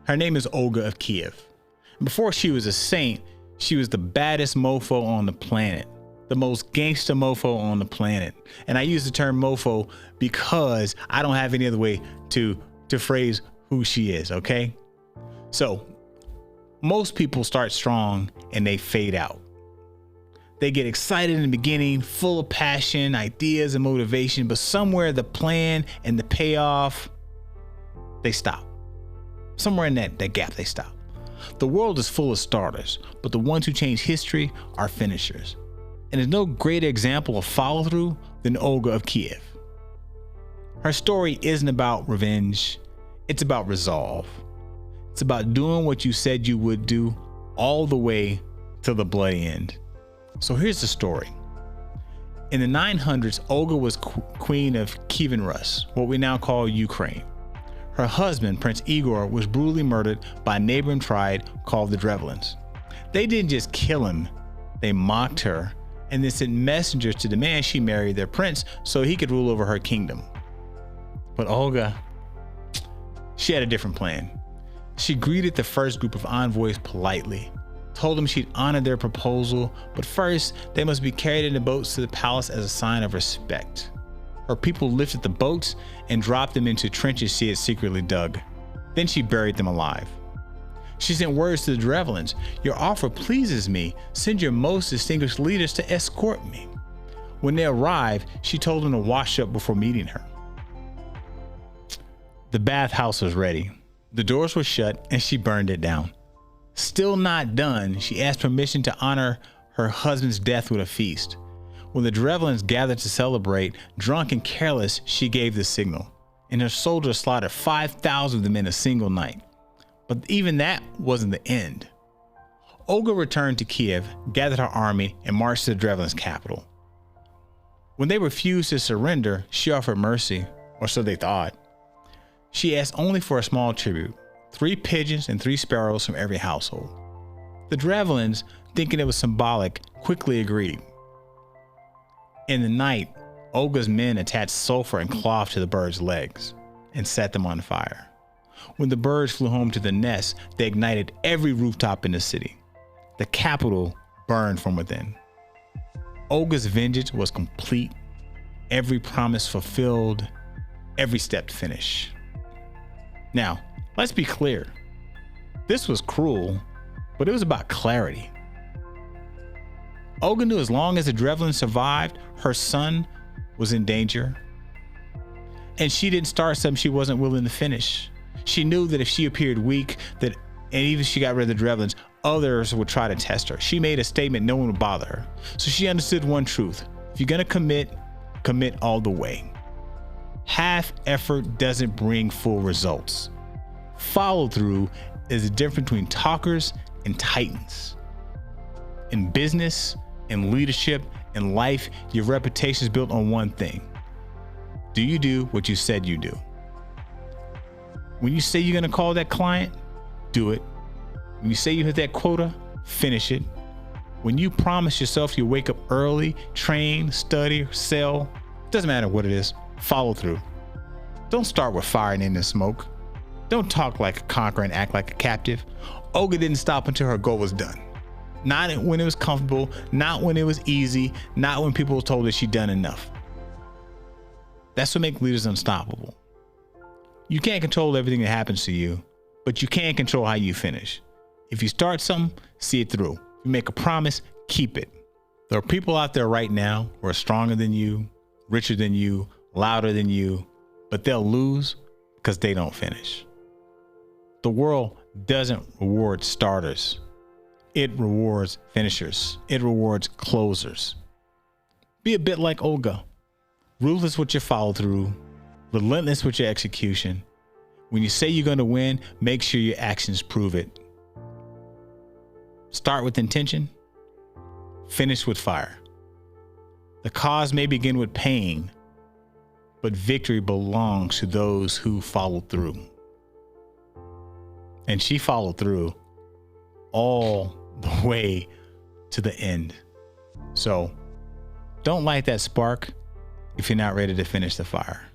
Her name is Olga of Kiev. Before she was a saint, she was the baddest mofo on the planet, the most gangster mofo on the planet. And I use the term mofo because I don't have any other way to phrase who she is, okay? So most people start strong and they fade out. They get excited in the beginning, full of passion, ideas, and motivation, but somewhere the plan and the payoff, they stop. Somewhere in that gap, they stop. The world is full of starters, but the ones who change history are finishers. And there's no greater example of follow-through than Olga of Kiev. Her story isn't about revenge, it's about resolve. It's about doing what you said you would do all the way to the bloody end. So here's the story. In the 900s, Olga was queen of Kievan Rus, what we now call Ukraine. Her husband, Prince Igor, was brutally murdered by a neighboring tribe called the Drevlins. They didn't just kill him, they mocked her and then sent messengers to demand she marry their prince so he could rule over her kingdom. But Olga, she had a different plan. She greeted the first group of envoys politely, told them she'd honor their proposal, but first they must be carried in the boats to the palace as a sign of respect. Her people lifted the boats and dropped them into trenches she had secretly dug. Then she buried them alive. She sent words to the Drevlins, "Your offer pleases me. Send your most distinguished leaders to escort me." When they arrived, she told them to wash up before meeting her. The bathhouse was ready. The doors were shut and she burned it down. Still not done, she asked permission to honor her husband's death with a feast. When the Drevlins gathered to celebrate, drunk and careless, she gave the signal, and her soldiers slaughtered 5,000 of them in a single night. But even that wasn't the end. Olga returned to Kiev, gathered her army, and marched to the Drevlins' capital. When they refused to surrender, she offered mercy, or so they thought. She asked only for a small tribute, 3 pigeons and 3 sparrows from every household. The Drevlins, thinking it was symbolic, quickly agreed. In the night, Olga's men attached sulfur and cloth to the birds' legs and set them on fire. When the birds flew home to the nest, they ignited every rooftop in the city. The capital burned from within. Olga's vengeance was complete, every promise fulfilled, every step finished. Now, let's be clear. This was cruel, but it was about clarity. Olga knew as long as the Drevlins survived, her son was in danger. And she didn't start something she wasn't willing to finish. She knew that if she appeared weak, and even if she got rid of the Drevlins, others would try to test her. She made a statement no one would bother her. So she understood one truth. If you're gonna commit all the way. Half effort doesn't bring full results. Follow through is the difference between talkers and titans. In business, in leadership, in life, your reputation is built on one thing. Do you do what you said you do? When you say you're gonna call that client, do it. When you say you hit that quota, finish it. When you promise yourself you wake up early, train, study, sell, doesn't matter what it is, follow through. Don't start with fire and end in smoke. Don't talk like a conqueror and act like a captive. Olga didn't stop until her goal was done. Not when it was comfortable, not when it was easy, not when people told her she'd done enough. That's what makes leaders unstoppable. You can't control everything that happens to you, but you can control how you finish. If you start something, see it through. If you make a promise, keep it. There are people out there right now who are stronger than you, richer than you, louder than you, but they'll lose because they don't finish. The world doesn't reward starters. It rewards finishers. It rewards closers. Be a bit like Olga. Ruthless with your follow through, relentless with your execution. When you say you're going to win, make sure your actions prove it. Start with intention, finish with fire. The cause may begin with pain, but victory belongs to those who follow through. And she followed through all the way to the end. So don't light that spark if you're not ready to finish the fire.